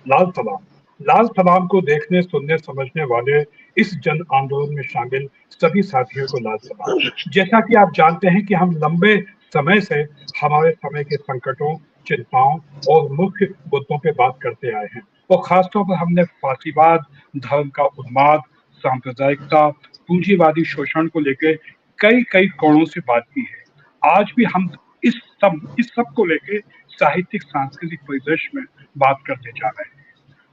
लाल सलाम। लाल सलाम को देखने, सुनने, समझने वाले इस जन आंदोलन में शामिल सभी साथियों को लाल सलाम। जैसा कि आप जानते हैं कि हम लंबे समय से हमारे समय के संकटों, चिंताओं और मुख्य मुद्दों पे बात करते आए हैं और खासतौर पर हमने फासीवाद, धर्म का उन्माद, सांप्रदायिकता, पूंजीवादी शोषण को लेकर कई कई कोणों से बात की है। आज भी हम इस सब को लेके साहित्यिक सांस्कृतिक परिदृश्य में बात करने जा रहे हैं।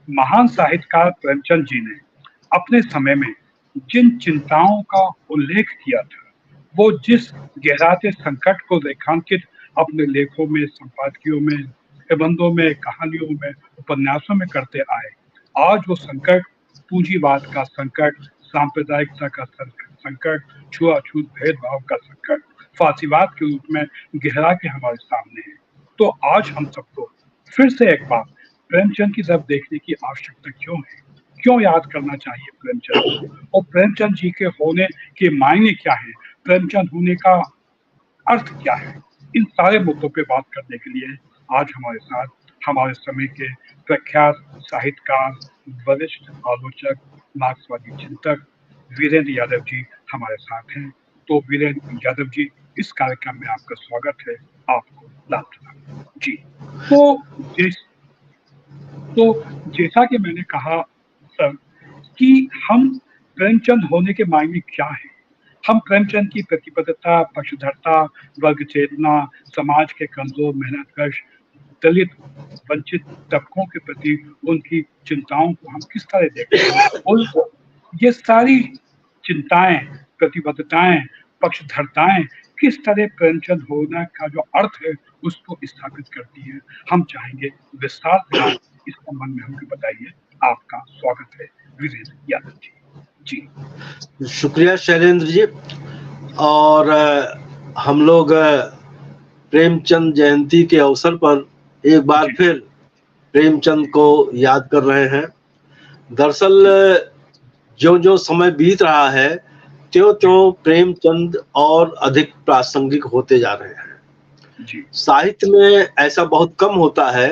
महान साहित्यकार प्रेमचंद जी ने अपने समय में जिन चिंताओं का उल्लेख किया था, वो जिस गहराते संकट को रेखांकित अपने लेखों में, संपादकियों में, निबंधों में, कहानियों में, उपन्यासों में करते आए, आज वो संकट पूंजीवाद का संकट, सांप्रदायिकता का संकट, छुआछूत भेदभाव का संकट फासीवाद के रूप में गहरा के हमारे सामने है। तो आज हम सबको फिर से एक बार प्रेमचंद की तरफ देखने की आवश्यकता क्यों है, क्यों याद करना चाहिए प्रेमचंद को, और प्रेमचंद जी के होने के मायने क्या है, प्रेमचंद होने का अर्थ क्या है। इन सारे मुद्दों पे बात करने के लिए आज हमारे साथ हमारे समय के प्रख्यात साहित्यकार, वरिष्ठ आलोचक, मार्क्सवादी चिंतक वीरेंद्र यादव जी हमारे साथ हैं। तो वीरेंद्र यादव जी, इस कार्यक्रम में आपका स्वागत है, आपको लाल सलाम जी। तो जिस तो जैसा कि मैंने कहा सर कि हम प्रेमचंद होने के मायने क्या है, हम प्रेमचंद की प्रतिबद्धता, पक्षधरता, वर्ग चेतना, समाज के कमजोर, मेहनतकश, दलित, वंचित तबकों के प्रति उनकी चिंताओं को हम किस तरह देखते हैं, और ये सारी चिंताएं, प्रतिबद्धताएं, पक्षधरताएं किस तरह प्रेमचंद होना का जो अर्थ है उसको स्थापित करती है, हम चाहेंगे विस्तार से आप इस संबंध में हमें बताइए। आपका स्वागत है वीरेंद्र यादव जी। जी शुक्रिया शैलेंद्र जी। और हम लोग प्रेमचंद जयंती के अवसर पर एक बार फिर प्रेमचंद को याद कर रहे हैं। दरअसल जो जो समय बीत रहा है त्यों त्यों प्रेमचंद और अधिक प्रासंगिक होते जा रहे हैं। साहित्य में ऐसा बहुत कम होता है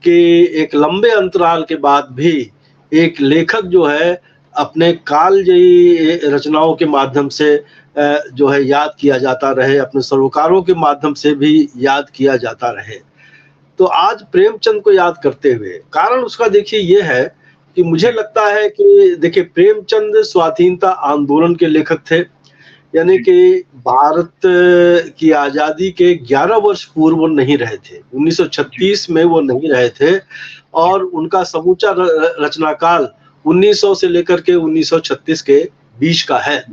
कि एक लंबे अंतराल के बाद भी एक लेखक जो है अपने कालजयी रचनाओं के माध्यम से जो है याद किया जाता रहे, अपने सरोकारों के माध्यम से भी याद किया जाता रहे। तो आज प्रेमचंद को याद करते हुए कारण उसका देखिए ये है कि मुझे लगता है कि देखिए प्रेमचंद स्वाधीनता आंदोलन के लेखक थे, यानी कि भारत की आजादी के 11 वर्ष पूर्व वो नहीं रहे थे, 1936 में वो नहीं रहे थे, और उनका समूचा रचनाकाल 1900 से लेकर के 1936 के बीच का है।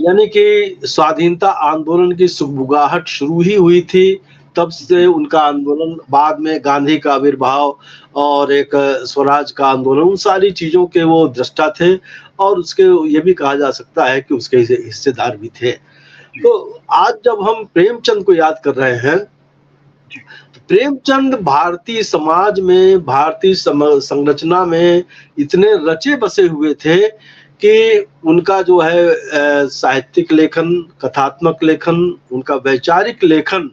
यानी कि स्वाधीनता आंदोलन की सुगबुगाहट शुरू ही हुई थी, तब से उनका आंदोलन, बाद में गांधी का आविर्भाव और एक स्वराज का आंदोलन, उन सारी चीजों के वो दृष्टा थे और उसके ये भी कहा जा सकता है कि उसके हिस्सेदार भी थे। तो आज जब हम प्रेमचंद को याद कर रहे हैं, तो प्रेमचंद भारतीय समाज में, भारतीय संरचना में इतने रचे बसे हुए थे कि उनका जो है साहित्यिक लेखन, कथात्मक लेखन, उनका वैचारिक लेखन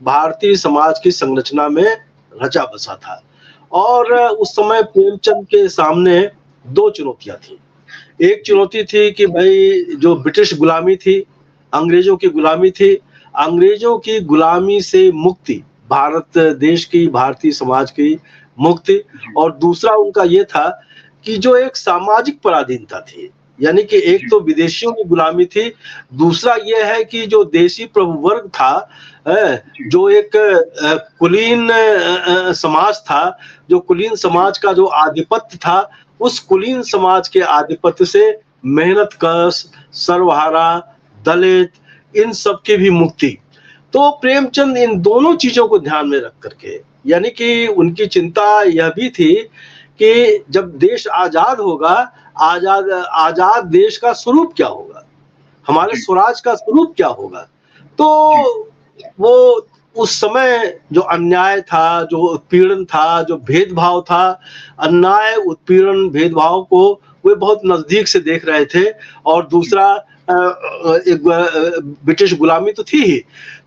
भारतीय समाज की संरचना में रचा बसा था। और उस समय प्रेमचंद के सामने दो चुनौतियां थी। एक चुनौती थी कि भाई जो ब्रिटिश गुलामी थी, अंग्रेजों की गुलामी थी, अंग्रेजों की गुलामी से मुक्ति, भारत देश की, भारतीय समाज की मुक्ति। और दूसरा उनका ये था कि जो एक सामाजिक पराधीनता थी, यानी कि एक तो विदेशियों की गुलामी थी, दूसरा यह है कि जो देशी प्रभुवर्ग था, जो एक कुलीन समाज था, जो कुलीन समाज का जो आधिपत्य था, उस कुलीन समाज के आधिपत्य से मेहनतकश, सर्वहारा, दलित, इन सब की भी मुक्ति। तो प्रेमचंद इन दोनों चीजों को ध्यान में रख करके, यानी कि उनकी चिंता यह भी थी कि जब देश आजाद होगा, आजाद देश का स्वरूप क्या होगा, हमारे स्वराज का स्वरूप क्या होगा। तो वो उस समय जो अन्याय था, जो उत्पीड़न था, जो भेदभाव था, अन्याय, उत्पीड़न, भेदभाव को वे बहुत नजदीक से देख रहे थे। और दूसरा एक ब्रिटिश गुलामी तो थी ही।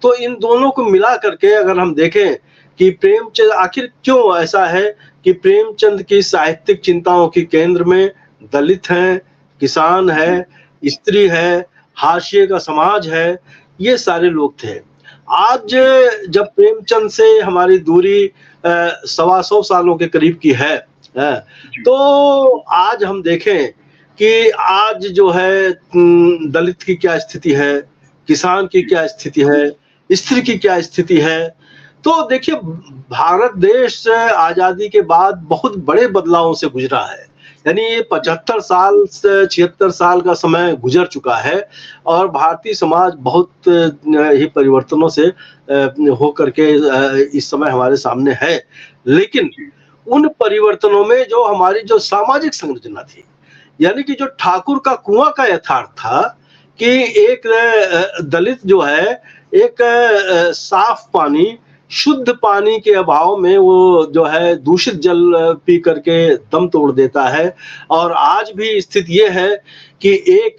तो इन दोनों को मिला करके अगर हम देखें कि प्रेमचंद आखिर क्यों ऐसा है कि प्रेमचंद की साहित्यिक चिंताओं के केंद्र में दलित हैं, किसान है, स्त्री है, हाशिए का समाज है, ये सारे लोग थे। आज जब प्रेमचंद से हमारी दूरी 125 सालों के करीब की है, तो आज हम देखें कि आज जो है दलित की क्या स्थिति है, किसान की क्या स्थिति है, स्त्री की क्या स्थिति है। तो देखिए, भारत देश आजादी के बाद बहुत बड़े बदलावों से गुजरा है। यानी ये 75 साल से 76 साल का समय गुजर चुका है और भारतीय समाज बहुत ही परिवर्तनों से होकर के इस समय हमारे सामने है। लेकिन उन परिवर्तनों में जो हमारी जो सामाजिक संरचना थी, यानी कि जो ठाकुर का कुआं का यथार्थ था कि एक दलित जो है एक साफ पानी, शुद्ध पानी के अभाव में वो जो है दूषित जल पी करके दम तोड़ देता है। और आज भी स्थिति ये है कि एक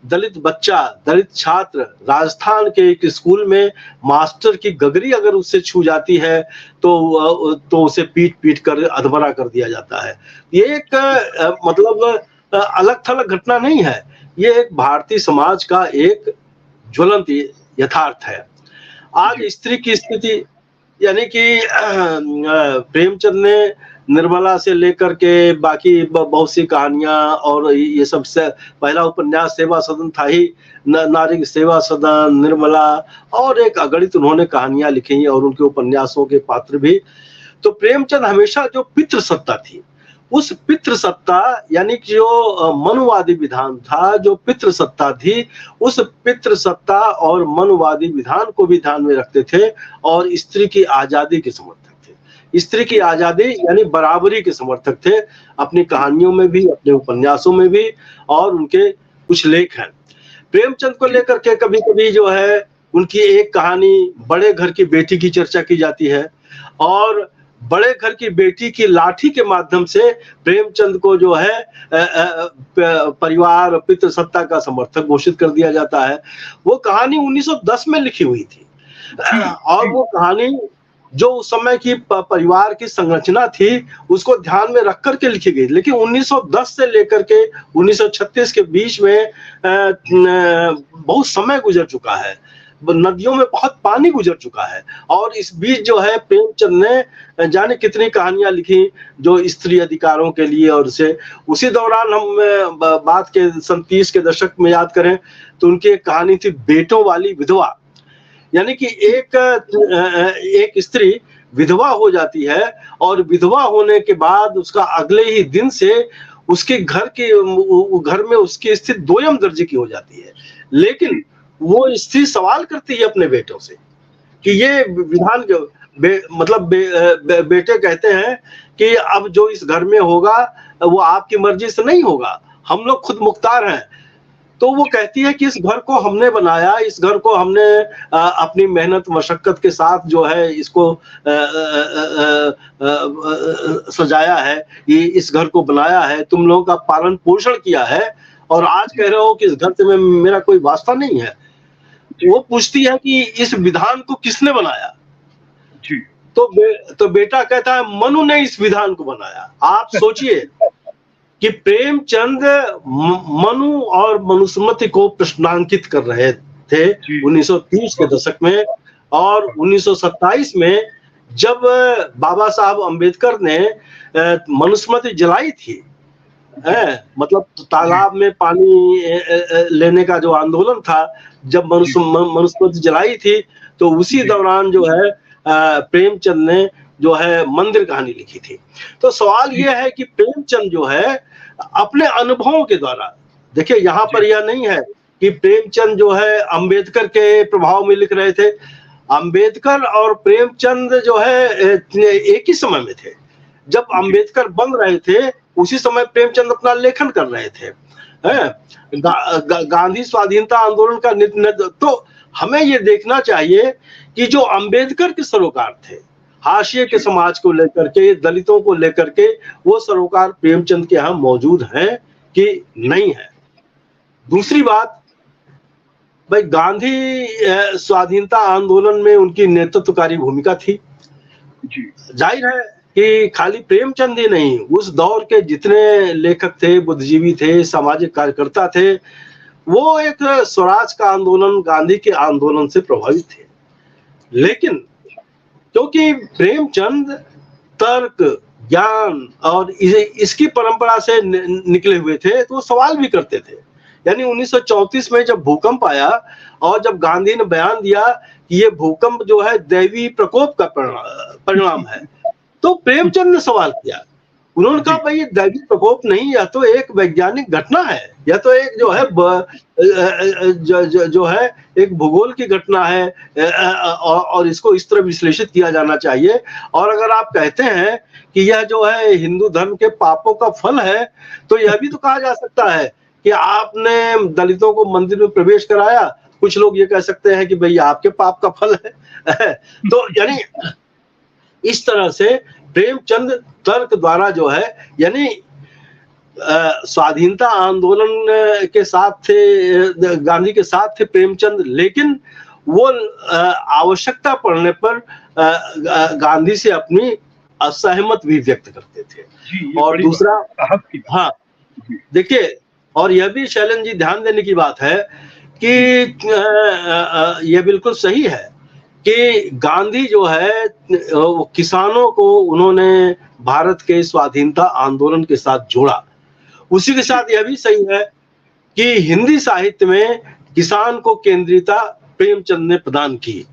दलित बच्चा, दलित छात्र राजस्थान के एक स्कूल में मास्टर की गगरी अगर उससे छू जाती है तो उसे पीट कर अधमरा कर दिया जाता है। ये एक मतलब अलग थलग घटना नहीं है, ये एक भारतीय समाज का एक ज्वलंत यथार्थ है। आज स्त्री की स्थिति, यानी कि प्रेमचंद ने निर्मला से लेकर के बाकी बहुत सी कहानियां, और ये सबसे पहला उपन्यास सेवा सदन था ही, नारी सेवा सदन, निर्मला और एक अगणित उन्होंने कहानियां लिखी और उनके उपन्यासों के पात्र भी। तो प्रेमचंद हमेशा जो पितृसत्ता थी, उस पितृसत्ता यानी कि जो मनुवादी विधान था, जो पितृसत्ता थी, उस पितृसत्ता और मनुवादी विधान को भी ध्यान में रखते थे और स्त्री की आजादी के समर्थक थे। स्त्री की आजादी यानी बराबरी के समर्थक थे, अपनी कहानियों में भी, अपने उपन्यासों में भी, और उनके कुछ लेख हैं। प्रेमचंद को लेकर के कभी कभी जो है उनकी एक कहानी बड़े घर की बेटी की चर्चा की जाती है, और बड़े घर की बेटी की लाठी के माध्यम से प्रेमचंद को जो है परिवार पितृसत्ता का समर्थक घोषित कर दिया जाता है। वो कहानी 1910 में लिखी हुई थी और वो कहानी जो उस समय की परिवार की संरचना थी उसको ध्यान में रख करके लिखी गई। लेकिन 1910 से लेकर के 1936 के बीच में बहुत समय गुजर चुका है, नदियों में बहुत पानी गुजर चुका है, और इस बीच जो है प्रेमचंद ने जाने कितनी कहानियां लिखी जो स्त्री अधिकारों के लिए। और उसी दौरान हम बात के 30 के दशक में याद करें तो उनकी एक कहानी थी बेटों वाली विधवा, यानी कि एक स्त्री विधवा हो जाती है और विधवा होने के बाद उसका अगले ही दिन से उसके घर में उसकी स्थिति दोयम दर्जे की हो जाती है। लेकिन वो स्त्री सवाल करती है अपने बेटों से कि ये विधान बेटे कहते हैं कि अब जो इस घर में होगा वो आपकी मर्जी से नहीं होगा, हम लोग खुद मुख्तार हैं। तो वो कहती है कि इस घर को हमने बनाया, इस घर को हमने अपनी मेहनत मशक्कत के साथ जो है इसको सजाया है, ये इस घर को बनाया है, तुम लोगों का पालन पोषण किया है, और आज कह रहे हो कि इस घर से मेरा कोई वास्ता नहीं है। वो पूछती है कि इस विधान को किसने बनाया? जी। तो बेटा कहता है मनु ने इस विधान को बनाया। आप सोचिए कि प्रेमचंद मनु और मनुस्मृति को प्रश्नांकित कर रहे थे 1930 के दशक में, और 1927 में जब बाबा साहब अंबेडकर ने मनुस्मृति जलाई थी, मतलब तालाब में पानी लेने का जो आंदोलन था, जब मनुस्मृति जलाई थी, तो उसी दौरान जो है प्रेमचंद ने जो है मंदिर कहानी लिखी थी। तो सवाल यह है कि प्रेमचंद जो है अपने अनुभवों के द्वारा, देखिए यहाँ पर यह नहीं है कि प्रेमचंद जो है अंबेडकर के प्रभाव में लिख रहे थे। अंबेडकर और प्रेमचंद जो है एक ही समय में थे। जब अंबेडकर बन रहे थे उसी समय प्रेमचंद अपना लेखन कर रहे थे। गांधी स्वाधीनता आंदोलन का तो हमें ये देखना चाहिए कि जो अंबेडकर के सरोकार थे हाशिए के समाज को लेकर के, दलितों को लेकर के, वो सरोकार प्रेमचंद के यहाँ मौजूद हैं कि नहीं है। दूसरी बात, भाई गांधी स्वाधीनता आंदोलन में उनकी नेतृत्वकारी भूमिका थी। जाहिर है कि खाली प्रेमचंद ही नहीं, उस दौर के जितने लेखक थे, बुद्धिजीवी थे, सामाजिक कार्यकर्ता थे, वो एक स्वराज का आंदोलन, गांधी के आंदोलन से प्रभावित थे। लेकिन क्योंकि प्रेमचंद तर्क, ज्ञान और इसकी परंपरा से निकले हुए थे, तो वो सवाल भी करते थे। यानी 1934 में जब भूकंप आया और जब गांधी ने बयान दिया कि ये भूकंप जो है दैवी प्रकोप का परिणाम है, तो प्रेमचंद ने सवाल किया। उन्होंने कहा भाई ये दैवी प्रकोप नहीं, या तो एक वैज्ञानिक घटना है, या तो एक जो है जो है एक भूगोल की घटना है, और इसको इस तरह विश्लेषित किया जाना चाहिए। और अगर आप कहते हैं कि यह जो है हिंदू धर्म के पापों का फल है, तो यह भी तो कहा जा सकता है कि आपने दलितों को मंदिर में प्रवेश कराया, कुछ लोग ये कह सकते हैं कि भाई आपके पाप का फल है। तो यानी इस तरह से प्रेमचंद तर्क द्वारा जो है, यानी स्वाधीनता आंदोलन के साथ थे, गांधी के साथ थे प्रेमचंद, लेकिन वो आवश्यकता पड़ने पर गांधी से अपनी असहमत भी व्यक्त करते थे। और दूसरा, हाँ देखिए, और यह भी शैलेंद्र जी ध्यान देने की बात है कि यह बिल्कुल सही है कि गांधी जो है किसानों को उन्होंने भारत के स्वाधीनता आंदोलन के साथ जोड़ा। उसी के साथ यह भी सही है कि हिंदी साहित्य में किसान को केंद्रीयता प्रेमचंद ने प्रदान की।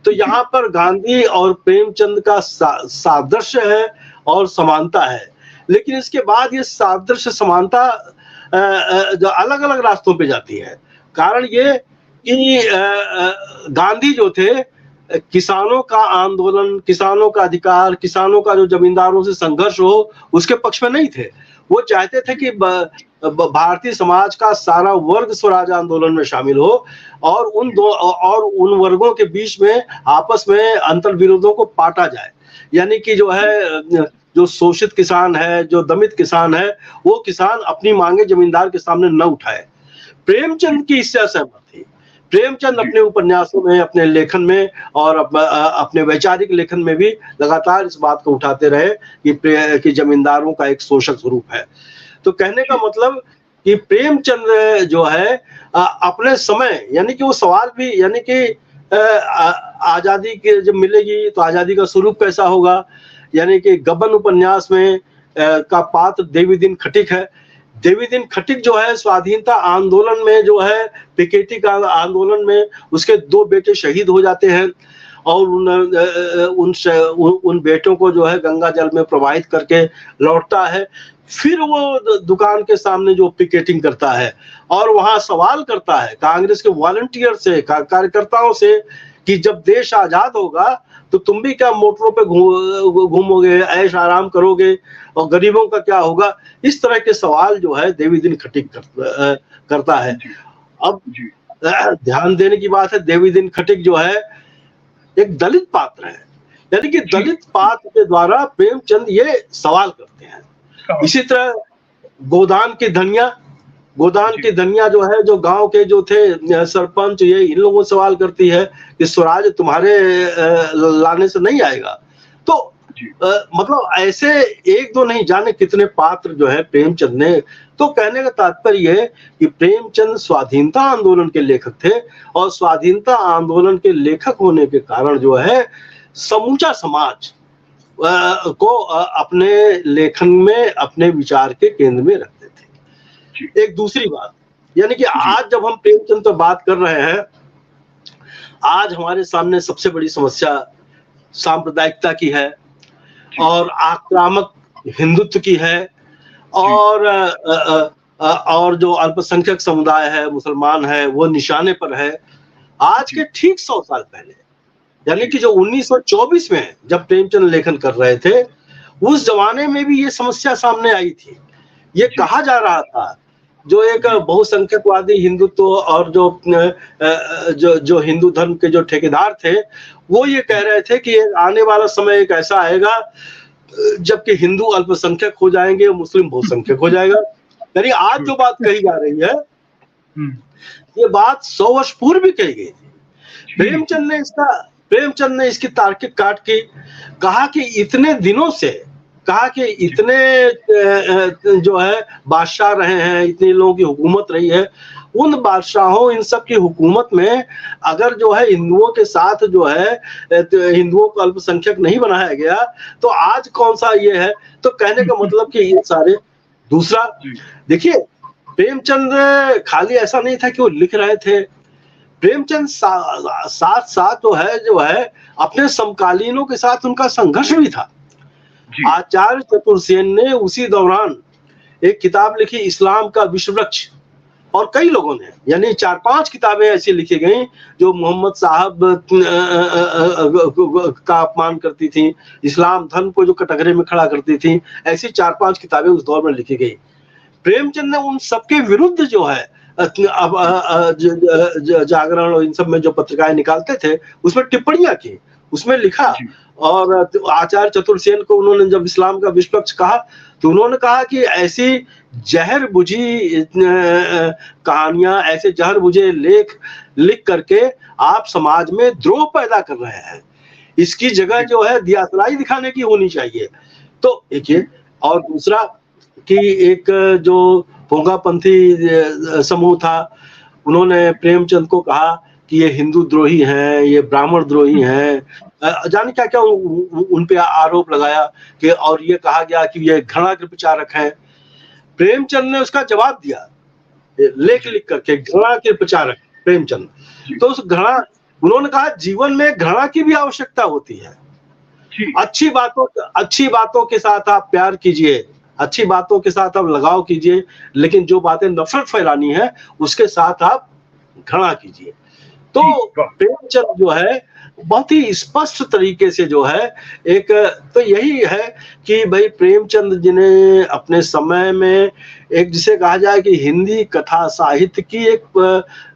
तो यहाँ पर गांधी और प्रेमचंद का सादृश्य है और समानता है, लेकिन इसके बाद ये सादृश्य समानता जो अलग अलग रास्तों पे जाती है। कारण ये कि गांधी जो थे किसानों का आंदोलन, किसानों का अधिकार, किसानों का जो जमींदारों से संघर्ष हो, उसके पक्ष में नहीं थे। वो चाहते थे कि भारतीय समाज का सारा वर्ग स्वराज आंदोलन में शामिल हो और उन वर्गों के बीच में आपस में अंतर विरोधों को पाटा जाए। यानी कि जो है, जो शोषित किसान है, जो दमित किसान है, वो किसान अपनी मांगे जमींदार के सामने न उठाए। प्रेमचंद की इससे असहमत थी। प्रेमचंद अपने उपन्यासों में, अपने लेखन में और अपने वैचारिक लेखन में भी लगातार इस बात को उठाते रहे कि जमींदारों का एक शोषक स्वरूप है। तो कहने का मतलब कि प्रेमचंद जो है अपने समय, यानी कि वो सवाल भी, यानी कि आजादी के जब मिलेगी तो आजादी का स्वरूप कैसा होगा, यानी कि गबन उपन्यास में का पात्र देवी दिन खटिक है। देवी दिन खटिक जो है स्वाधीनता आंदोलन में जो है, पिकेटी का आंदोलन में उसके 2 बेटे शहीद हो जाते हैं और उन बेटों को जो है गंगा जल में प्रवाहित करके लौटता है। फिर वो दुकान के सामने जो पिकेटिंग करता है और वहां सवाल करता है कांग्रेस के वॉलंटियर से, कार्यकर्ताओं से कि जब देश आजाद होगा तो तुम भी क्या मोटरों पे घूमोगे, ऐश आराम करोगे, और गरीबों का क्या होगा। इस तरह के सवाल जो है देवी दिन खटिक करता है। अब ध्यान देने की बात है, देवी दिन खटिक जो है एक दलित पात्र है, यानी कि दलित पात्र के द्वारा प्रेमचंद ये सवाल करते हैं। इसी तरह गोदान की धनिया जो है, जो गांव के जो थे सरपंच, ये इन लोगों से सवाल करती है कि स्वराज तुम्हारे लाने से नहीं आएगा। तो मतलब ऐसे 1-2 नहीं जाने कितने पात्र जो है प्रेमचंद ने। तो कहने का तात्पर्य है कि प्रेमचंद स्वाधीनता आंदोलन के लेखक थे और स्वाधीनता आंदोलन के लेखक होने के कारण जो है समूचा समाज को अपने लेखन में, अपने विचार के केंद्र में रखते थे। एक दूसरी बात, यानी कि आज जब हम प्रेमचंद पर बात कर रहे हैं, आज हमारे सामने सबसे बड़ी समस्या सांप्रदायिकता की है और आक्रामक हिंदुत्व की है, और जो अल्पसंख्यक समुदाय है, मुसलमान है, वो निशाने पर है। आज के ठीक 100 साल पहले, यानी कि जो 1924 में जब प्रेमचंद लेखन कर रहे थे, उस जमाने में भी ये समस्या सामने आई थी। ये कहा जा रहा था, जो एक बहुसंख्यकवादी हिंदुत्व और जो हिंदू धर्म के जो ठेकेदार थे, वो ये कह रहे थे कि आने वाला समय एक ऐसा आएगा जबकि हिंदू अल्पसंख्यक हो जाएंगे, मुस्लिम बहुसंख्यक हो जाएगा। यानी आज जो बात कही जा रही है, ये बात 100 वर्ष पूर्व भी कही गई थी। प्रेमचंद ने इसका प्रेमचंद ने इसकी तार्किक काट की, कहा कि इतने दिनों से, कहा कि इतने जो है बादशाह रहे हैं, इतने लोगों की हुकूमत रही है, उन बादशाहों इन सब की हुकूमत में अगर जो है हिंदुओं के साथ जो है हिंदुओं को अल्पसंख्यक नहीं बनाया गया तो आज कौन सा ये है। तो कहने का मतलब कि ये सारे, दूसरा देखिए प्रेमचंद खाली ऐसा नहीं था कि वो लिख रहे थे, प्रेमचंद साथ साथ जो है अपने समकालीनों के साथ उनका संघर्ष भी था। आचार्य चतुर्सेन ने उसी दौरान एक किताब लिखी, इस्लाम का विश्व वृक्ष, और कई लोगों ने, यानी 4-5 किताबें ऐसी लिखी गई जो मोहम्मद साहब का अपमान करती थी, इस्लाम धर्म को जो कटघरे में खड़ा करती थी, ऐसी 4-5 किताबें उस दौर में लिखी गई। प्रेमचंद ने उन सबके विरुद्ध जो है जागरण और इन सब में जो पत्रिकाएं निकालते थे उसमें टिप्पणियां की, उसमें लिखा। और आचार्य चतुर्सेन को उन्होंने जब इस्लाम का विश्व वृक्ष कहा तो उन्होंने कहा कि ऐसी जहर बुझी कहानियां, ऐसे जहर बुझे लेख लिख करके आप समाज में द्रोह पैदा कर रहे हैं, इसकी जगह जो है दियासलाई दिखाने की होनी चाहिए। तो एक ये, और दूसरा कि एक जो भोंगापंथी समूह था, उन्होंने प्रेमचंद को कहा कि ये हिंदू द्रोही हैं, ये ब्राह्मण द्रोही हैं, जाने क्या क्या उन पे आरोप लगाया कि, और ये कहा गया कि ये घृणा के प्रचारक हैं। प्रेमचंद ने उसका जवाब दिया लेख लिख करके, घृणा के प्रचारक प्रेमचंद। तो उस घृणा, उन्होंने कहा जीवन में घृणा की भी आवश्यकता होती है, अच्छी बातों के साथ आप प्यार कीजिए, अच्छी बातों के साथ आप लगाव कीजिए, लेकिन जो बातें नफरत फैलानी है उसके साथ आप घृणा कीजिए। तो प्रेमचंद जो है बहुत ही स्पष्ट तरीके से जो है एक, तो यही है कि भाई प्रेमचंद जी ने अपने समय में एक, जिसे कहा जाए कि हिंदी कथा साहित्य की एक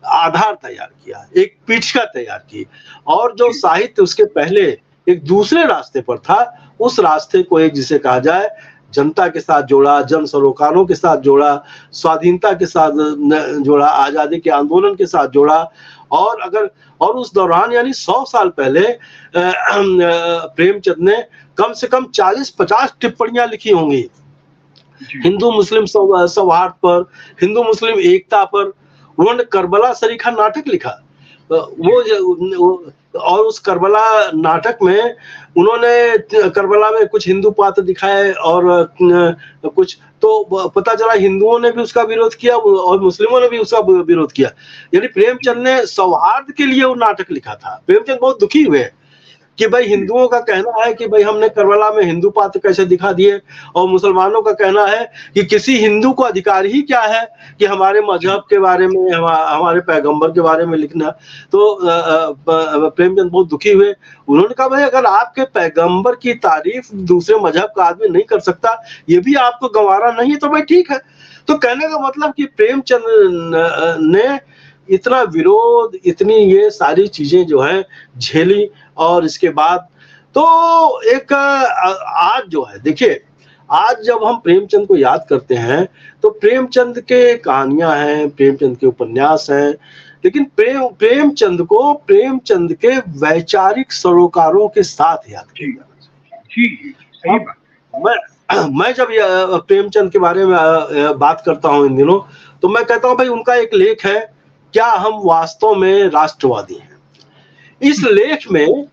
आधार तैयार किया, एक पीठिका तैयार की, और जो साहित्य उसके पहले एक दूसरे रास्ते पर था, उस रास्ते को एक, जिसे कहा जाए, जनता के साथ जोड़ा, जन सरोकारों के साथ जोड़ा, स्वाधीनता के साथ जोड़ा, आजादी के आंदोलन के साथ जोड़ा। और उस दौरान यानी 100 साल पहले प्रेमचंद ने कम से कम 40-50 टिप्पणियां लिखी होंगी हिंदू मुस्लिम सौहार्द पर, हिंदू मुस्लिम एकता पर। उन्होंने करबला सरीखा नाटक लिखा, वो और उस करबला नाटक में उन्होंने करबला में कुछ हिंदू पात्र दिखाए और कुछ, तो पता चला हिंदुओं ने भी उसका विरोध किया और मुस्लिमों ने भी उसका विरोध किया। यानी प्रेमचंद ने सौहार्द के लिए वो नाटक लिखा था। प्रेमचंद बहुत दुखी हुए कि भाई हिंदुओं का कहना है कि भाई हमने करबला में हिंदू पात्र कैसे दिखा दिए, और मुसलमानों का कहना है कि किसी हिंदू को अधिकार ही क्या है कि हमारे मजहब के बारे में, हमारे पैगंबर के बारे में लिखना। तो प्रेमचंद बहुत दुखी हुए। उन्होंने कहा भाई अगर आपके पैगंबर की तारीफ दूसरे मजहब का आदमी नहीं कर सकता, ये भी आपको गंवारा नहीं है, तो भाई ठीक है। तो कहने का मतलब कि प्रेमचंद ने इतना विरोध, इतनी ये सारी चीजें जो है झेली, और इसके बाद तो एक आज जो है, देखिए आज जब हम प्रेमचंद को याद करते हैं तो प्रेमचंद के कहानियां हैं, प्रेमचंद के उपन्यास हैं, लेकिन प्रेमचंद को प्रेमचंद के वैचारिक सरोकारों के साथ याद किया जाना चाहिए। मैं जब प्रेमचंद के बारे में बात करता हूं इन दिनों, तो मैं कहता हूं भाई उनका एक लेख है, क्या हम वास्तव में राष्ट्रवादी हैं। इस लेख में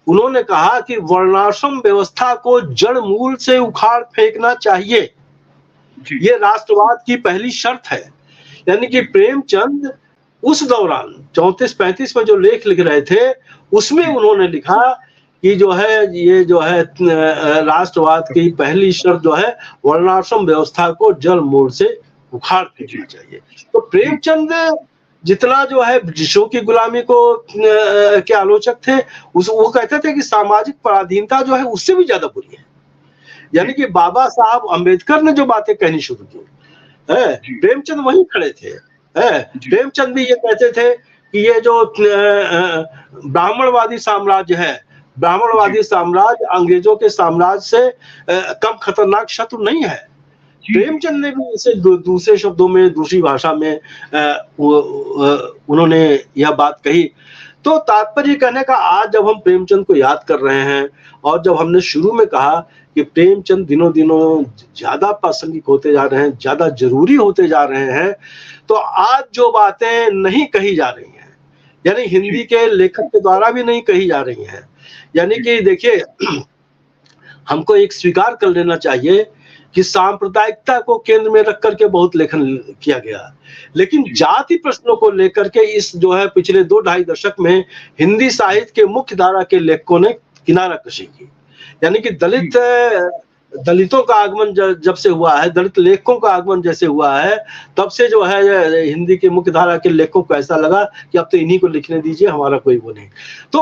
उन्होंने कहा कि वर्णाश्रम व्यवस्था को जड़ मूल से उखाड़ फेंकना चाहिए, ये राष्ट्रवाद की पहली शर्त है। यानी कि प्रेमचंद उस दौरान 34-35 में जो लेख लिख रहे थे, उसमें उन्होंने लिखा कि जो है ये जो है राष्ट्रवाद की पहली शर्त जो है वर्णाश्रम व्यवस्था को जड़ मूल से उखाड़ फेंकना चाहिए। तो प्रेमचंद जितना जो है ब्रिटिशों की गुलामी को के आलोचक थे, वो कहते थे कि सामाजिक पराधीनता जो है उससे भी ज्यादा बुरी है। यानी कि बाबा साहब अम्बेडकर ने जो बातें कहनी शुरू की, प्रेमचंद वहीं खड़े थे। प्रेमचंद भी ये कहते थे कि ये जो ब्राह्मणवादी साम्राज्य है, ब्राह्मणवादी साम्राज्य अंग्रेजों के साम्राज्य से कम खतरनाक शत्रु नहीं है। प्रेमचंद ने भी इसे दूसरे शब्दों में, दूसरी भाषा में उन्होंने यह बात कही। तो तात्पर्य कहने का, आज जब हम प्रेमचंद को याद कर रहे हैं और जब हमने शुरू में कहा कि प्रेमचंद दिनों दिनों ज्यादा प्रासंगिक होते जा रहे हैं, ज्यादा जरूरी होते जा रहे हैं, तो आज जो बातें नहीं कही जा रही हैं, यानी हिंदी के लेखक के द्वारा भी नहीं कही जा रही हैं, यानी कि देखिए हमको एक स्वीकार कर लेना चाहिए कि सांप्रदायिकता को केंद्र में रख करके बहुत लेखन किया गया, लेकिन जाति प्रश्नों को लेकर के इस जो है पिछले 2-2.5 दशक में हिंदी साहित्य के मुख्य धारा के लेखकों ने किनारा कशी की। यानी कि दलितों का आगमन जब से हुआ है, दलित लेखकों का आगमन जैसे हुआ है, तब से जो है हिंदी के मुख्य धारा के लेखकों को ऐसा लगा कि अब तो इन्हीं को लिखने दीजिए, हमारा कोई वो नहीं। तो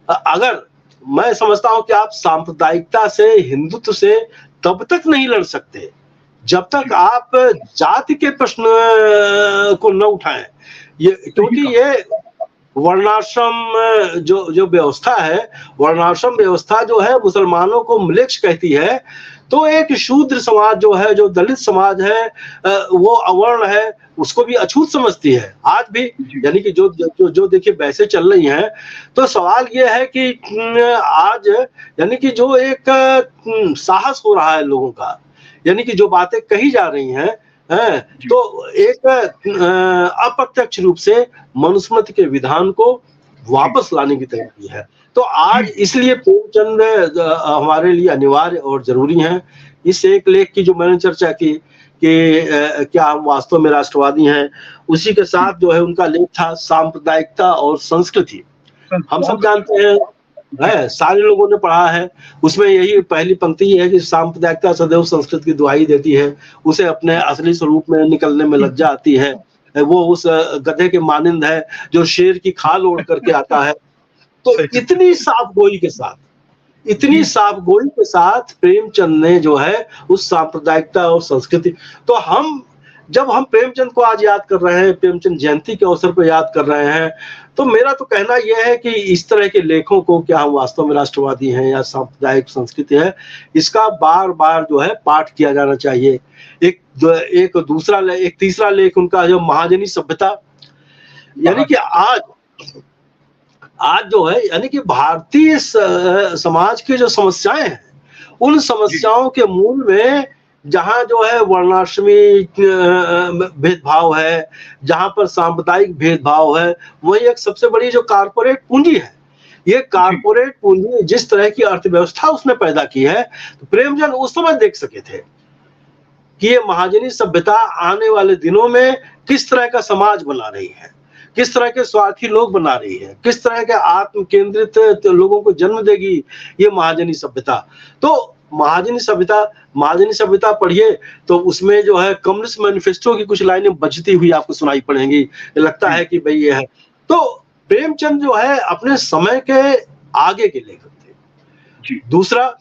अगर मैं समझता हूं कि आप सांप्रदायिकता से, हिंदुत्व से तब तक नहीं लड़ सकते जब तक आप जाति के प्रश्न को न उठाएं, क्योंकि ये वर्णाश्रम जो व्यवस्था है, वर्णाश्रम व्यवस्था जो है मुसलमानों को म्लेच्छ कहती है, तो एक शूद्र समाज जो है, जो दलित समाज है, वो अवर्ण है, उसको भी अछूत समझती है आज भी। यानी कि जो देखिए वैसे चल रही हैं, तो सवाल ये है कि आज यानी कि जो एक साहस हो रहा है लोगों का, यानी कि जो बातें कही जा रही हैं, तो एक अप्रत्यक्ष रूप से मनुस्मृति के विधान को वापस लाने की तैयारी है। तो आज इसलिए प्रेमचंद हमारे लिए अनिवार्य और जरूरी हैं। इस एक लेख की जो मैंने चर्चा की कि क्या हम वास्तव में राष्ट्रवादी हैं, उसी के साथ जो है उनका लेख था सांप्रदायिकता और संस्कृति। हम सब जानते हैं, सारे लोगों ने पढ़ा है, उसमें यही पहली पंक्ति है कि सांप्रदायिकता सदैव संस्कृति की दुहाई देती है, उसे अपने असली स्वरूप में निकलने में लज्जा आती है, वो उस गधे के मानिंद है जो शेर की खाल ओढ़ करके आता है। तो इतनी साफ गोई के साथ प्रेमचंद ने जो है उस सांप्रदायिकता और संस्कृति, तो जब हम प्रेमचंद को आज याद कर रहे हैं, प्रेमचंद जयंती के अवसर पर याद कर रहे हैं, तो मेरा तो कहना यह है कि इस तरह के लेखों को, क्या हम वास्तव में राष्ट्रवादी हैं या सांप्रदायिक संस्कृति है, इसका बार बार जो है पाठ किया जाना चाहिए। एक तीसरा लेख उनका जो महाजनी सभ्यता, यानी कि आज जो है, यानी कि भारतीय समाज की जो समस्याएं हैं, उन समस्याओं के मूल में जहां जो है वर्णाश्रमी भेदभाव है, जहां पर सांप्रदायिक भेदभाव है, वही एक सबसे बड़ी जो कारपोरेट पूंजी है। ये कारपोरेट पूंजी जिस तरह की अर्थव्यवस्था उसने पैदा की है, तो प्रेमचंद उस समय देख सके थे कि ये महाजनी सभ्यता आने वाले दिनों में किस तरह का समाज बना रही है, किस तरह के स्वार्थी लोग बना रही है, किस तरह के आत्म केंद्रित लोगों को जन्म देगी ये महाजनी सभ्यता। तो महाजनी सभ्यता पढ़िए तो उसमें जो है कम्युनिस्ट मैनिफेस्टो की कुछ लाइनें बजती हुई आपको सुनाई पड़ेंगी, लगता है कि भाई ये है। तो प्रेमचंद जो है अपने समय के आगे के लेखक थे। दूसरा,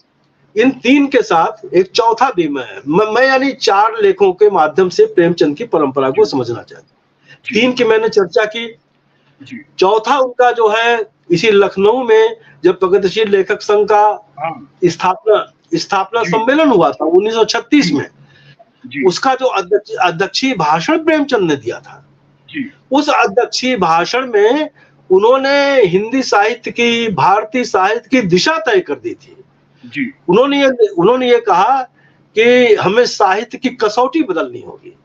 इन तीन के साथ एक चौथा भी मैं यानी 4 लेखों के माध्यम से प्रेमचंद की परंपरा को समझना चाहता हूँ। 3 की मैंने चर्चा की, चौथा उनका जो है इसी लखनऊ में जब प्रगतिशील लेखक संघ का स्थापना सम्मेलन हुआ था 1936 में, उसका जो अध्यक्षीय भाषण प्रेमचंद ने दिया था, उस अध्यक्षीय भाषण में उन्होंने हिंदी साहित्य की, भारतीय साहित्य की दिशा तय कर दी थी। उन्होंने ये कहा कि हमें साहित्य की कसौटी बदलनी होगी,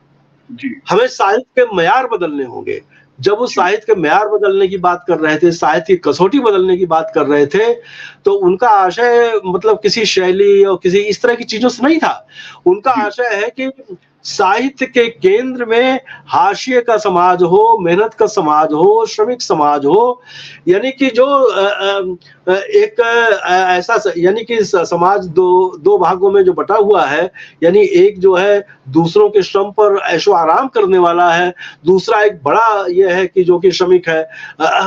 हमें साहित्य के मयार बदलने होंगे। जब वो साहित्य के मयार बदलने की बात कर रहे थे, साहित्य की कसौटी बदलने की बात कर रहे थे, तो उनका आशय मतलब किसी शैली और किसी इस तरह की चीजों से नहीं था। उनका आशय है कि साहित्य के केंद्र में हाशिए का समाज हो, मेहनत का समाज हो, श्रमिक समाज हो, यानी कि जो एक ऐसा, यानी कि समाज दो भागों में जो बटा हुआ है, यानी एक जो है दूसरों के श्रम पर ऐशो आराम करने वाला है, दूसरा एक बड़ा ये है कि जो कि श्रमिक है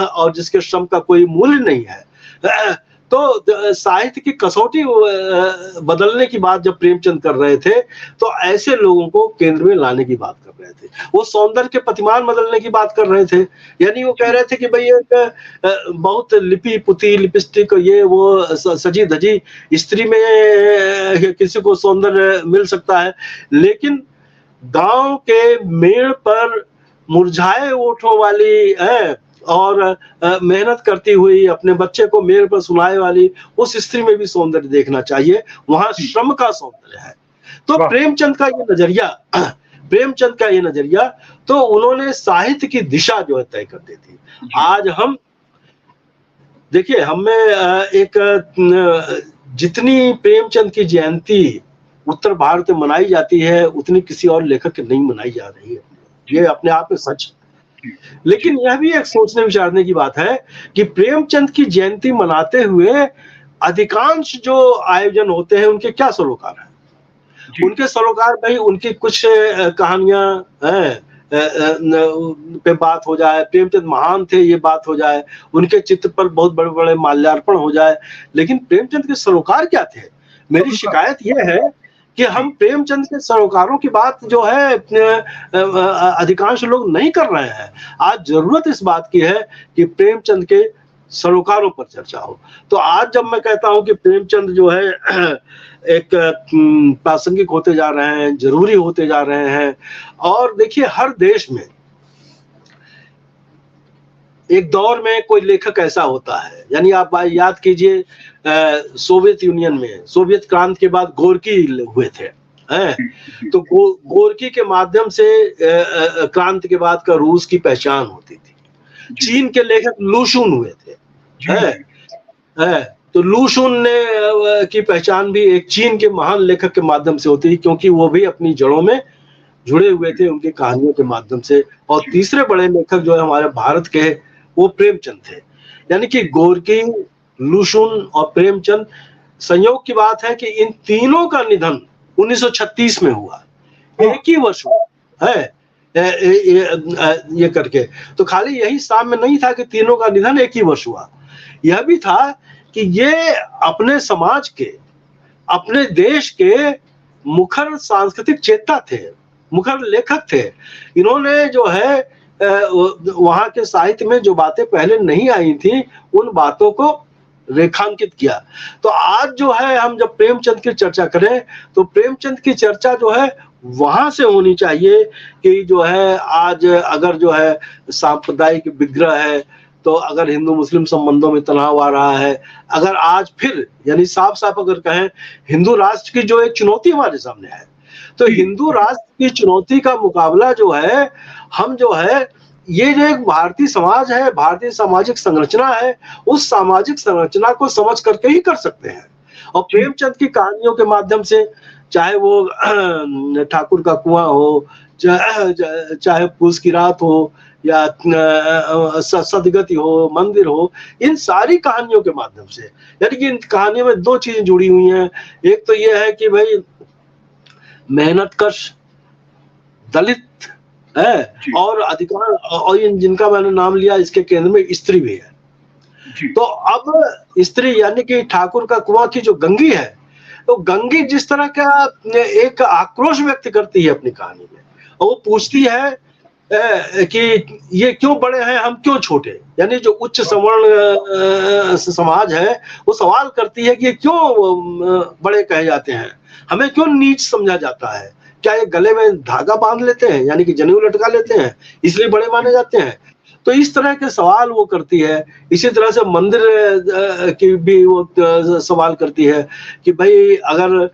और जिसके श्रम का कोई मूल्य नहीं है। तो साहित्य की कसौटी बदलने की बात जब प्रेमचंद कर रहे थे, तो ऐसे लोगों को केंद्र में लाने की बात कर रहे थे। वो सौंदर्य के प्रतिमान बदलने की बात कर रहे थे, यानी वो कह रहे थे कि भाई एक बहुत लिपि पुती, लिपस्टिक, ये वो सजी धजी स्त्री में किसी को सौंदर्य मिल सकता है, लेकिन गांव के मेड़ पर मुरझाए ओठों वाली और मेहनत करती हुई अपने बच्चे को मेरे पर सुलाए वाली उस स्त्री में भी सौंदर्य देखना चाहिए, वहां श्रम का सौंदर्य है। तो वाह। प्रेमचंद का ये नजरिया प्रेमचंद का ये नजरिया, तो उन्होंने साहित्य की दिशा जो है तय कर दी थी। आज हम देखिए, हमें जितनी प्रेमचंद की जयंती उत्तर भारत में मनाई जाती है, उतनी किसी और लेखक की नहीं मनाई जा रही है। ये अपने आप में सच है। लेकिन यह भी एक सोचने विचारने की बात है कि प्रेमचंद की जयंती मनाते हुए अधिकांश जो आयोजन होते हैं, उनके क्या सरोकार हैं? उनके सरोकार में ही उनकी कुछ कहानियां पे बात हो जाए, प्रेमचंद महान थे ये बात हो जाए, उनके चित्र पर बहुत बड़े बड़े माल्यार्पण हो जाए, लेकिन प्रेमचंद के सरोकार क्या थे? मेरी शिकायत यह है कि हम प्रेमचंद के सरोकारों की बात जो है अधिकांश लोग नहीं कर रहे हैं। आज जरूरत इस बात की है कि प्रेमचंद के सरोकारों पर चर्चा हो। तो आज जब मैं कहता हूं कि प्रेमचंद जो है एक प्रासंगिक होते जा रहे हैं, जरूरी होते जा रहे हैं, और देखिए हर देश में एक दौर में कोई लेखक ऐसा होता है, यानी आप याद कीजिए सोवियत यूनियन में सोवियत क्रांति के बाद गोरकी हुए थे, तो गोरकी के माध्यम से क्रांति के बाद का रूस की पहचान होती थी। चीन के लेखक लूशुन हुए थे, तो लूशुन ने की पहचान भी एक चीन के महान लेखक के माध्यम से होती थी, क्योंकि वो भी अपनी जड़ों में जुड़े हुए थे उनकी कहानियों के माध्यम से। और तीसरे बड़े लेखक जो है हमारे भारत के, वो प्रेमचंद थे। यानी कि गोरकी, लूशुन और प्रेमचंद, संयोग की बात है कि इन तीनों का निधन 1936 में हुआ, एक ही वर्ष हुआ है ये करके। तो खाली यही साम में नहीं था कि तीनों का निधन एक ही वर्ष हुआ, यह भी था कि ये अपने समाज के, अपने देश के मुखर सांस्कृतिक चेता थे, मुखर लेखक थे। इन्होंने जो है वहां के साहित्य में जो बातें पहले नहीं आई थी, उन बातों को रेखांकित किया। तो आज जो है हम जब प्रेमचंद की चर्चा करें, तो प्रेमचंद की चर्चा जो है वहां से होनी चाहिए कि जो है आज अगर जो है सांप्रदायिक विग्रह है, तो अगर हिंदू मुस्लिम संबंधों में तनाव आ रहा है, अगर आज फिर यानी साफ साफ अगर कहें हिंदू राष्ट्र की जो एक चुनौती हमारे सामने है, तो हिंदू राष्ट्र की चुनौती का मुकाबला जो है हम जो है ये जो एक भारतीय समाज है, भारतीय सामाजिक संरचना है, उस सामाजिक संरचना को समझ करके ही कर सकते हैं। और प्रेमचंद की कहानियों के माध्यम से, चाहे वो ठाकुर का कुआं हो, चाहे पूस की रात हो, या सदगति हो, मंदिर हो, इन सारी कहानियों के माध्यम से, यानी कि इन कहानियों में दो चीजें जुड़ी हुई हैं। एक तो ये है कि भाई मेहनतकश दलित है, और अधिकार, और जिनका मैंने नाम लिया इसके केंद्र में स्त्री भी है। तो अब स्त्री यानी कि ठाकुर का कुआं की जो गंगी है, तो गंगी जिस तरह का एक आक्रोश व्यक्त करती है अपनी कहानी में, और वो पूछती है कि ये क्यों बड़े हैं, हम क्यों छोटे, यानी जो उच्च सवर्ण समाज है वो सवाल करती है कि ये क्यों बड़े कहे जाते हैं, हमें क्यों नीच समझा जाता है, क्या ये गले में धागा बांध लेते हैं, यानी कि जनेऊ लटका लेते हैं, इसलिए बड़े माने जाते हैं। तो इस तरह के सवाल वो करती है। इसी तरह से मंदिर की भी वो सवाल करती है कि भाई अगर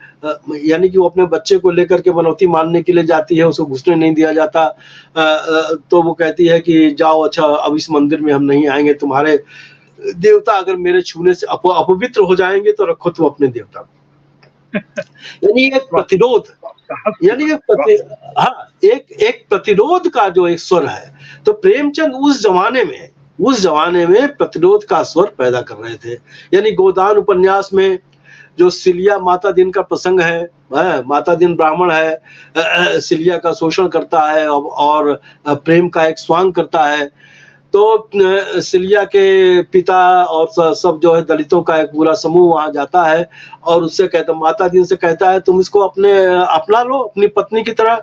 यानी कि वो अपने बच्चे को लेकर के मनौती मानने के लिए जाती है, उसको घुसने नहीं दिया जाता, तो वो कहती है कि जाओ, अच्छा अब इस मंदिर में हम नहीं आएंगे, तुम्हारे देवता अगर मेरे छूने से अपवित्र हो जाएंगे तो रखो तुम अपने देवता को। यानी एक प्रतिरोध, यानी एक प्रतिरोध का जो एक स्वर है। तो प्रेमचंद उस जमाने में प्रतिरोध का स्वर पैदा कर रहे थे। यानी गोदान उपन्यास में जो सिलिया माता दिन का प्रसंग है, माता दिन ब्राह्मण है, सिलिया का शोषण करता है और प्रेम का एक स्वांग करता है। तो सिलिया के पिता और सब जो है दलितों का एक पूरा समूह वहां जाता है और उससे कहता, माता दिन से कहता है तुम इसको अपना लो अपनी पत्नी की तरह,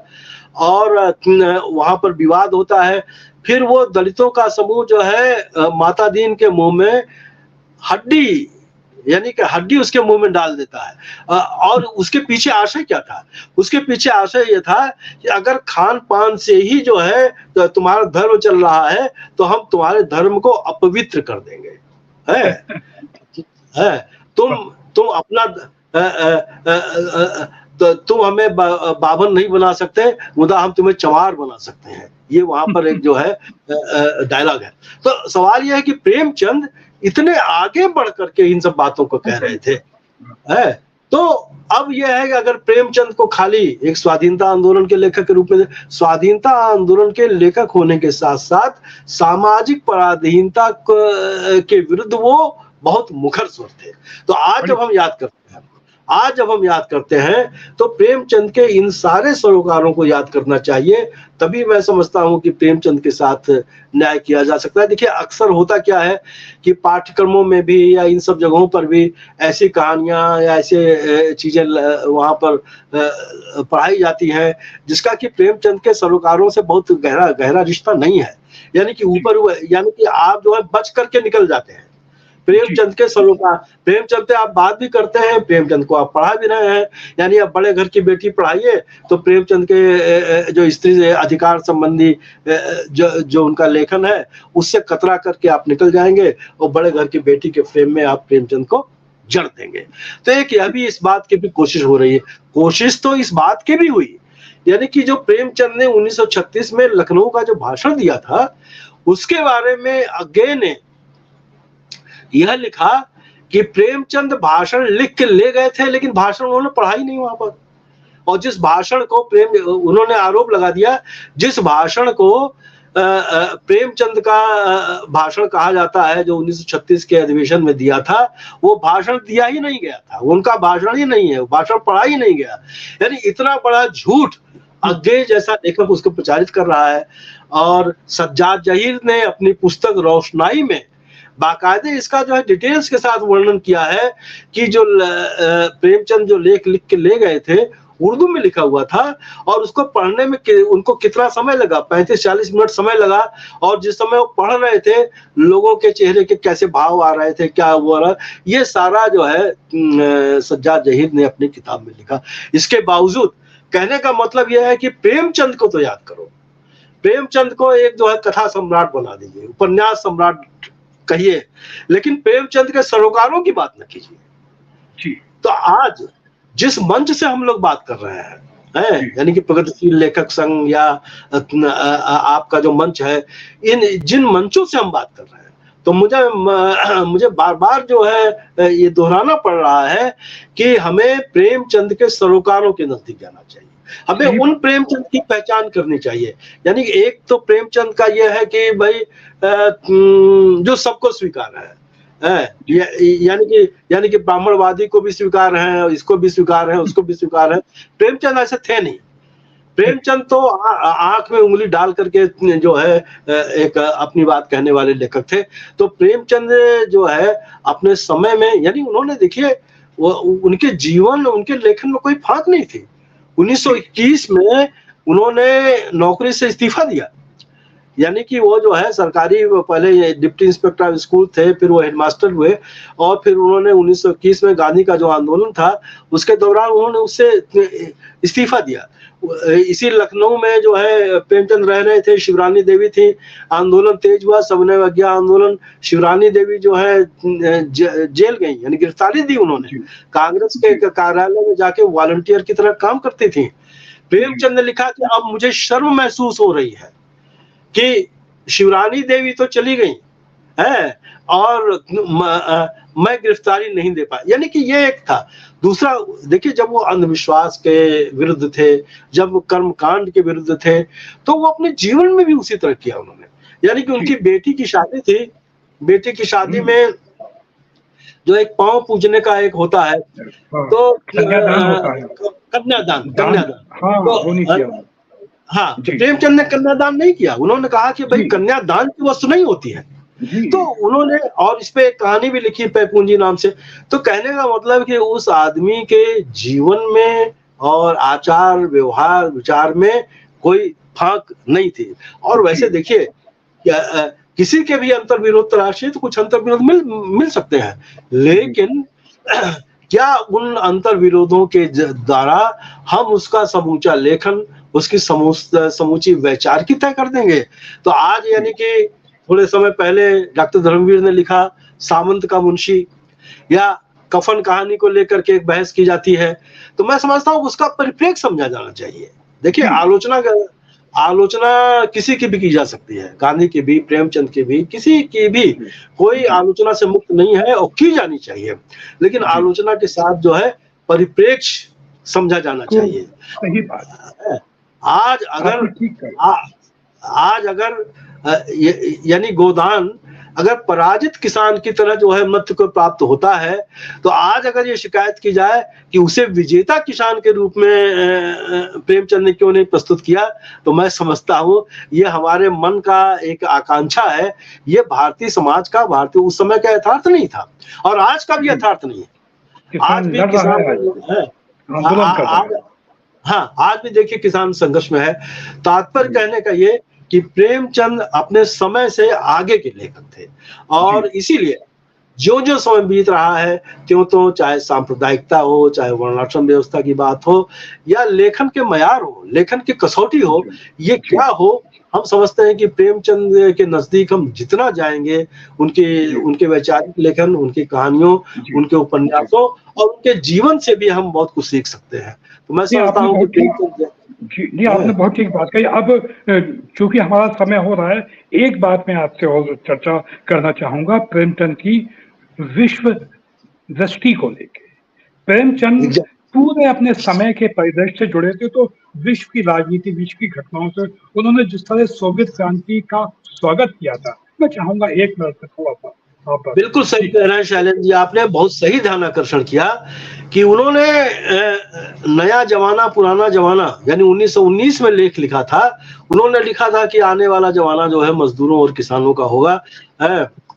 और वहां पर विवाद होता है। फिर वो दलितों का समूह जो है माता दीन के मुंह में हड्डी यानी कि हड्डी उसके मुंह में डाल देता है। और उसके पीछे आशय क्या था? उसके पीछे आशय ये था कि अगर खान पान से ही जो है तो तुम्हारा धर्म चल रहा है तो हम तुम्हारे धर्म को अपवित्र कर देंगे, है तुम अपना तो तुम हमें बाभन नहीं बना सकते, मुदा हम तुम्हें चमार बना सकते हैं। ये वहां पर एक जो है डायलॉग है। तो सवाल यह है कि प्रेमचंद इतने आगे बढ़ करके इन सब बातों को कह रहे थे, है। तो अब यह है कि अगर प्रेमचंद को खाली एक स्वाधीनता आंदोलन के लेखक के रूप में, स्वाधीनता आंदोलन के लेखक होने के साथ साथ सामाजिक पराधीनता के विरुद्ध वो बहुत मुखर स्वर थे। तो आज जब हम याद करते हैं तो प्रेमचंद के इन सारे सरोकारों को याद करना चाहिए, तभी मैं समझता हूं कि प्रेमचंद के साथ न्याय किया जा सकता है। देखिए अक्सर होता क्या है कि पाठ्यक्रमों में भी या इन सब जगहों पर भी ऐसी कहानियां या ऐसे चीजें वहां पर पढ़ाई जाती हैं जिसका कि प्रेमचंद के सरोकारों से बहुत गहरा रिश्ता नहीं है, यानी कि आप जो है बच करके निकल जाते हैं। प्रेमचंद के सरोकार, प्रेमचंद पे आप बात भी करते हैं, प्रेमचंद को आप पढ़ा भी रहे हैं, यानी आप बड़े घर की बेटी पढ़ाइए तो प्रेमचंद के जो स्त्री अधिकार संबंधी जो उनका लेखन है उससे कतरा करके आप निकल जाएंगे और बड़े घर की बेटी के फ्रेम में आप प्रेमचंद को जड़ देंगे। तो एक यह भी इस बात की भी कोशिश हो रही है, कोशिश तो इस बात की भी हुई, यानी कि जो प्रेमचंद ने 1936 में लखनऊ का जो भाषण दिया था उसके बारे में अज्ञे ने यह लिखा कि प्रेमचंद भाषण लिख के ले गए थे लेकिन भाषण उन्होंने पढ़ा ही नहीं वहां पर। और जिस भाषण को उन्होंने आरोप लगा दिया, जिस भाषण को प्रेमचंद का भाषण कहा जाता है जो 1936 के अधिवेशन में दिया था, वो भाषण दिया ही नहीं गया था, उनका भाषण ही नहीं है, भाषण पढ़ा ही नहीं गया। यानी इतना बड़ा झूठ अज्ञे जैसा लेखक उसको प्रचारित कर रहा है। और सज्जाद जहीर ने अपनी पुस्तक रोशनाई में बाकायदे इसका जो है डिटेल्स के साथ वर्णन किया है कि जो प्रेमचंद जो लेख लिख के ले गए थे उर्दू में लिखा हुआ था और उसको पढ़ने में उनको कितना समय लगा, 35-40 मिनट समय लगा। और जिस समय वो पढ़ रहे थे लोगों के चेहरे के कैसे भाव आ रहे थे, क्या हुआ रहा, ये सारा जो है सज्जाद जहीर ने अपनी किताब में लिखा। इसके बावजूद कहने का मतलब यह है कि प्रेमचंद को तो याद करो, प्रेमचंद को एक जो है कथा सम्राट बना दीजिए, उपन्यास सम्राट कहिए, लेकिन प्रेमचंद के सरोकारों की बात न कीजिए। तो आज जिस मंच से हम लोग बात कर रहे हैं, यानी कि प्रगतिशील लेखक संघ या आपका जो मंच है, इन जिन मंचों से हम बात कर रहे हैं, तो मुझे बार बार जो है ये दोहराना पड़ रहा है कि हमें प्रेमचंद के सरोकारों के नजदीक जाना चाहिए, हमें उन प्रेमचंद की पहचान करनी चाहिए। यानी कि एक तो प्रेमचंद का यह है कि भाई जो सबको स्वीकार है, यानी कि ब्राह्मणवादी को भी स्वीकार है, इसको भी स्वीकार है, उसको भी स्वीकार है। प्रेमचंद ऐसे थे नहीं। प्रेमचंद तो आंख में उंगली डाल करके जो है एक अपनी बात कहने वाले लेखक थे। तो प्रेमचंद जो है अपने समय में, यानी उन्होंने देखिए वो उनके जीवन उनके लेखन में कोई फर्क नहीं थी। 1921 में उन्होंने नौकरी से इस्तीफा दिया, यानी कि वो जो है सरकारी, पहले डिप्टी इंस्पेक्टर ऑफ स्कूल थे, फिर वो हेडमास्टर हुए और फिर उन्होंने 1921 में गांधी का जो आंदोलन था उसके दौरान उन्होंने उससे इस्तीफा दिया। इसी लखनऊ में जो है प्रेमचंद रह रहे थे, शिवरानी देवी थी, आंदोलन तेज हुआ, सविनय अवज्ञा आंदोलन, शिवरानी देवी जो है जेल गई, यानी गिरफ्तारी दी उन्होंने, कांग्रेस के कार्यालय में जाके वॉलंटियर की तरह काम करती थी। प्रेमचंद ने लिखा कि अब मुझे शर्म महसूस हो रही है कि शिवरानी देवी तो चली गई है और मैं गिरफ्तारी नहीं दे पाया, यानी कि ये एक था। दूसरा देखिए, जब वो अंधविश्वास के विरुद्ध थे, जब कर्मकांड के विरुद्ध थे, तो वो अपने जीवन में भी उसी तरह किया उन्होंने। यानी कि उनकी बेटी की शादी थी, बेटी की शादी में जो एक पांव पूजने का एक होता है, तो कन्यादान हाँ, प्रेमचंद ने कन्यादान नहीं किया। उन्होंने कहा कि भाई कन्यादान की वस्तु नहीं होती है। तो उन्होंने, और इस पे एक कहानी भी लिखी पैपूंजी नाम से। तो कहने का मतलब कि उस आदमी के जीवन में और आचार व्यवहार विचार में कोई फाक नहीं थी। और वैसे देखिए किसी के भी अंतर्विरोध तराशिए तो कुछ अंतर्विरोध मिल सकते हैं, लेकिन क्या उन अंतर विरोधों के द्वारा हम उसका समूचा लेखन, उसकी समूची वैचारिकता कर देंगे? तो आज यानी कि थोड़े समय पहले डॉक्टर धर्मवीर ने लिखा सामंत का मुंशी, या कफन कहानी को लेकर के एक बहस की जाती है, तो मैं समझता हूँ उसका परिप्रेक्ष्य समझा जाना चाहिए। देखिए, आलोचना किसी की भी की जा सकती है, गांधी की भी, प्रेमचंद की भी, किसी की भी, कोई आलोचना से मुक्त नहीं है और की जानी चाहिए, लेकिन आलोचना के साथ जो है परिप्रेक्ष्य समझा जाना चाहिए। सही बात। आज अगर यानी गोदान अगर पराजित किसान की तरह जो है मत को प्राप्त होता है, तो आज अगर ये शिकायत की जाए कि उसे विजेता किसान के रूप में प्रेमचंद ने क्यों नहीं प्रस्तुत किया, तो मैं समझता हूँ ये हमारे मन का एक आकांक्षा है, ये भारतीय समाज का, भारतीय उस समय का यथार्थ नहीं था और आज का भी यथार्थ नहीं है। आज भी किसान आज भी देखिए किसान संघर्ष में है। तात्पर्य कहने का ये कि प्रेमचंद अपने समय से आगे के लेखक थे और इसीलिए जो जो समय बीत रहा है त्यों चाहे सांप्रदायिकता हो, चाहे वर्णाश्रम व्यवस्था की बात हो, या लेखन के मयार हो, लेखन की कसौटी हो, ये क्या हो, हम समझते हैं कि प्रेमचंद के नजदीक हम जितना जाएंगे, उनके वैचारिक लेखन, उनकी कहानियों, उनके उपन्यासों और उनके जीवन से भी हम बहुत कुछ सीख सकते हैं। तो मैं समझता हूँ कि जी आपने बहुत ठीक बात कही। अब चूंकि हमारा समय हो रहा है, एक बात मैं आपसे और चर्चा करना चाहूंगा प्रेमचंद की विश्व दृष्टि को लेके। प्रेमचंद पूरे अपने समय के परिदृश्य से जुड़े थे, तो विश्व की राजनीति, विश्व की घटनाओं से उन्होंने जिस तरह सोवियत क्रांति का स्वागत किया था, मैं चाहूंगा एक मिनट से थोड़ा सा। बिल्कुल सही कह रहे हैं शैलेंद्र जी, आपने बहुत सही ध्यान आकर्षण किया कि उन्होंने नया जमाना पुराना जमाना यानी 1919 में लेख लिखा था। उन्होंने लिखा था कि आने वाला जमाना जो है मजदूरों और किसानों का होगा,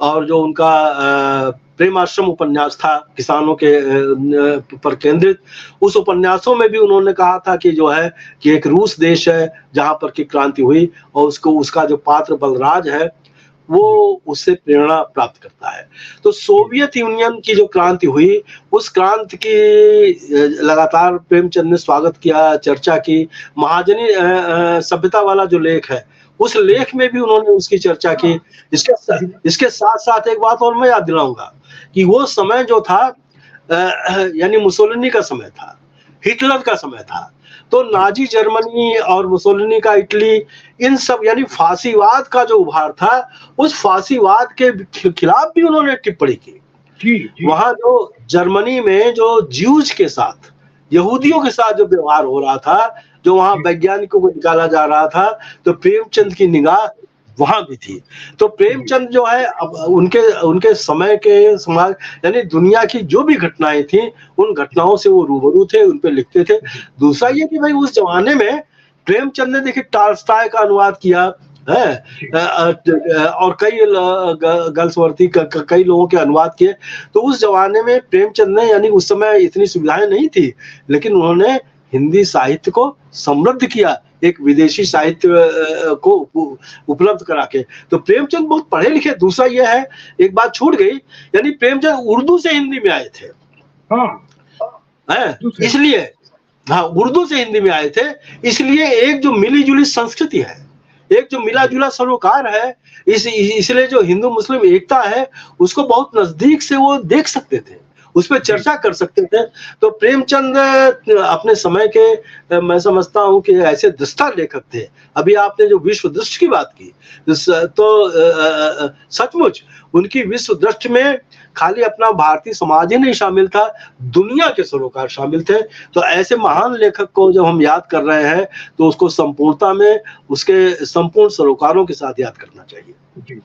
और जो उनका प्रेमाश्रम उपन्यास था किसानों के पर केंद्रित, उस उपन्यासों में भी उन्होंने कहा था कि जो है कि एक रूस देश है जहां पर की क्रांति हुई और उसका जो पात्र बलराज है वो उससे प्रेरणा प्राप्त करता है। तो सोवियत यूनियन की जो क्रांति हुई, उस क्रांति की लगातार प्रेमचंद ने स्वागत किया, चर्चा की। महाजनी सभ्यता वाला जो लेख है, उस लेख में भी उन्होंने उसकी चर्चा की। इसके साथ साथ एक बात और मैं याद दिलाऊंगा कि वो समय जो था यानी मुसोलिनी का समय था, हिटलर का समय था, तो नाजी जर्मनी और मुसोलिनी का इटली, इन सब यानी फांसीवाद का जो उभार था, उस फांसीवाद के खिलाफ भी उन्होंने टिप्पणी की। वहां जो जर्मनी में जो ज्यूज के साथ, यहूदियों के साथ जो व्यवहार हो रहा था, जो वहां वैज्ञानिकों को निकाला जा रहा था, तो प्रेमचंद की निगाह वहां भी थी। तो प्रेमचंद जो है अब उनके समय के समाज यानी दुनिया की जो भी घटनाएं थी, उन घटनाओं से वो रूबरू थे, उन पे लिखते थे। दूसरा ये कि भाई उस जमाने में प्रेमचंद ने देखिए टॉल्स्टॉय का अनुवाद किया है और कई गल्सवर्दी कई लोगों के अनुवाद किए। तो उस जमाने में प्रेमचंद ने यानी उस समय इतनी सुविधाएं नहीं थी, लेकिन उन्होंने हिंदी साहित्य को समृद्ध किया, एक विदेशी साहित्य को उपलब्ध करा के। तो प्रेमचंद बहुत पढ़े लिखे। दूसरा यह है, एक बात छूट गई, यानी प्रेमचंद उर्दू से हिंदी में आए थे। इसलिए उर्दू से हिंदी में आए थे, इसलिए एक जो मिली जुली संस्कृति है, एक जो मिला जुला सरोकार है, इसलिए जो हिंदू मुस्लिम एकता है उसको बहुत नजदीक से वो देख सकते थे, उस पर चर्चा कर सकते थे। तो प्रेमचंद अपने समय के मैं समझता हूं कि ऐसे दृष्टा लेखक थे। अभी आपने जो विश्व दृष्टि की बात की, तो सचमुच उनकी विश्व दृष्टि में खाली अपना भारतीय समाज ही नहीं शामिल था, दुनिया के सरोकार शामिल थे। तो ऐसे महान लेखक को जब हम याद कर रहे हैं, तो उसको संपूर्णता में उसके संपूर्ण सरोकारों के साथ याद करना चाहिए। जी,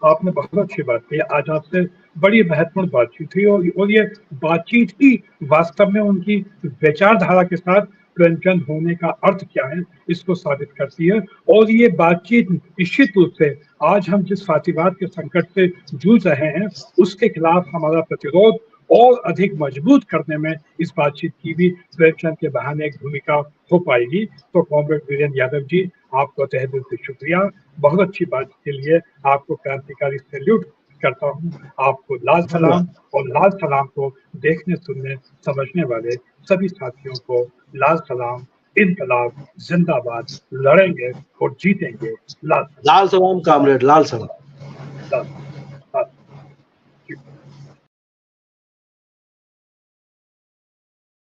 आपने बहुत अच्छी बात की। आज आपसे बड़ी महत्वपूर्ण बातचीत हुई और ये बातचीत ही वास्तव में उनकी विचारधारा के साथ प्रेमचंद होने का अर्थ क्या है इसको साबित करती है। और ये बातचीत निश्चित रूप से आज हम जिस फासीवाद के संकट से जूझ रहे हैं, उसके खिलाफ हमारा प्रतिरोध और अधिक मजबूत करने में इस बातचीत की भी प्रेमचंद के बहाने एक भूमिका हो पाएगी। तो कॉमरेड वीरेंद्र यादव जी, आपको तहे दिल से शुक्रिया। बहुत अच्छी बात के लिए आपको क्रांतिकारी सैल्यूट करता हूँ आपको लाल सलाम, और लाल सलाम को देखने, सुनने, समझने वाले सभी साथियों को लाल सलाम, इनकलाब जिंदाबाद, लड़ेंगे और जीतेंगे, लाल सलाम, लाल सलाम कामरेड, लाल सलाम। लाल सलाम, लाल सलाम।